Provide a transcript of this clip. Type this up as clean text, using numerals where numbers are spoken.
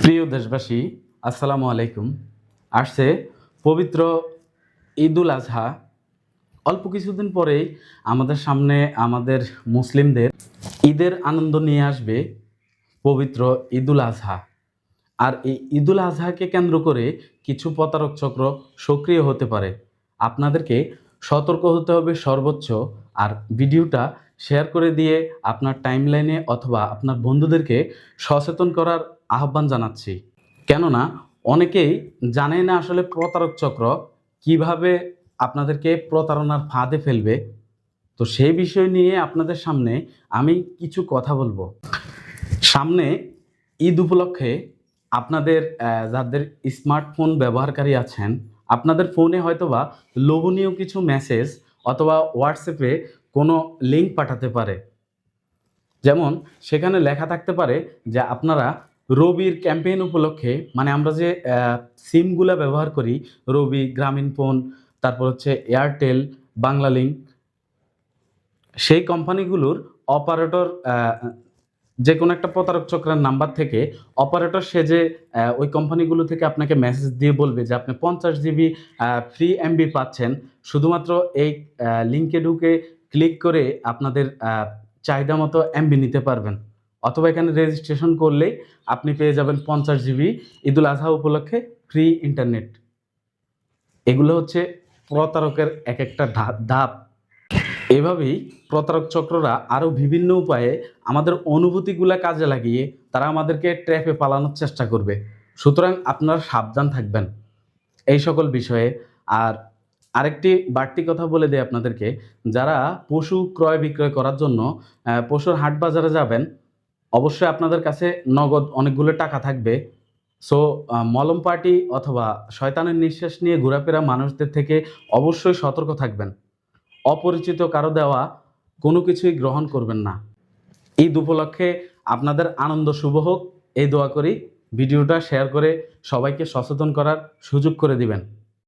প্রিয় দেশবাসী, আসসালামু আলাইকুম। আসছে পবিত্র ঈদুল আজহা। অল্প কিছুদিন পরেই আমাদের সামনে আমাদের মুসলিমদের ঈদের আনন্দ নিয়ে আসবে পবিত্র ঈদুল আজহা। আর এই ঈদুল আজহাকে কেন্দ্র করে কিছু প্রতারক চক্র সক্রিয় হতে পারে। আপনাদেরকে সতর্ক হতে হবে সর্বোচ্চ। আর ভিডিওটা শেয়ার করে দিয়ে আপনার টাইমলাইনে অথবা আপনার বন্ধুদেরকে সচেতন করার আহ্বান জানাচ্ছি। কেননা অনেকেই জানে না আসলে প্রতারক চক্র কিভাবে আপনাদেরকে প্রতারণার ফাঁদে ফেলবে। তো সেই বিষয় নিয়ে আপনাদের সামনে আমি কিছু কথা বলবো। সামনে ঈদ উপলক্ষে আপনাদের যাদের স্মার্টফোন ব্যবহারকারী আছেন, আপনাদের ফোনে হয়তোবা লোভনীয় কিছু মেসেজ অথবা হোয়াটসঅ্যাপে কোনো লিঙ্ক পাঠাতে পারে। যেমন সেখানে লেখা থাকতে পারে যে আপনারা রবির ক্যাম্পেইন উপলক্ষে, মানে আমরা যে সিমগুলো ব্যবহার করি, রবি, গ্রামীণফোন, তারপর হচ্ছে এয়ারটেল, বাংলালিংক, সেই কোম্পানিগুলোর অপারেটর যে কোনো একটা প্রতারক চক্রের নাম্বার থেকে অপারেটর সেজে ওই কোম্পানিগুলো থেকে আপনাকে মেসেজ দিয়ে বলবে যে আপনি 50 জিবি ফ্রি এমবি পাচ্ছেন, শুধুমাত্র এই লিঙ্কে ঢুকে ক্লিক করে আপনাদের চাহিদা মতো এমবি নিতে পারবেন, অথবা এখানে রেজিস্ট্রেশন করলেই আপনি পেয়ে যাবেন 50 জিবি ঈদুল আজহা উপলক্ষে ফ্রি ইন্টারনেট। এগুলো হচ্ছে প্রতারকের এক একটা ধাপ। এভাবেই প্রতারক চক্ররা আরও বিভিন্ন উপায়ে আমাদের অনুভূতিগুলা কাজে লাগিয়ে তারা আমাদেরকে ট্র্যাপে পালানোর চেষ্টা করবে। সুতরাং আপনারা সাবধান থাকবেন এই সকল বিষয়ে। আর আরেকটি বাড়তি কথা বলে দেয় আপনাদেরকে, যারা পশু ক্রয় বিক্রয় করার জন্য পশুর হাট বাজারে যাবেন, অবশ্যই আপনাদের কাছে নগদ অনেকগুলো টাকা থাকবে। সো মলম পার্টি অথবা শয়তানের নিঃশ্বাস নিয়ে ঘোরাফেরা মানুষদের থেকে অবশ্যই সতর্ক থাকবেন। অপরিচিত কারো দেওয়া কোনো কিছুই গ্রহণ করবেন না। ঈদ উপলক্ষে আপনাদের আনন্দ শুভ হোক, এই দোয়া করি। ভিডিওটা শেয়ার করে সবাইকে সচেতন করার সুযোগ করে দিবেন।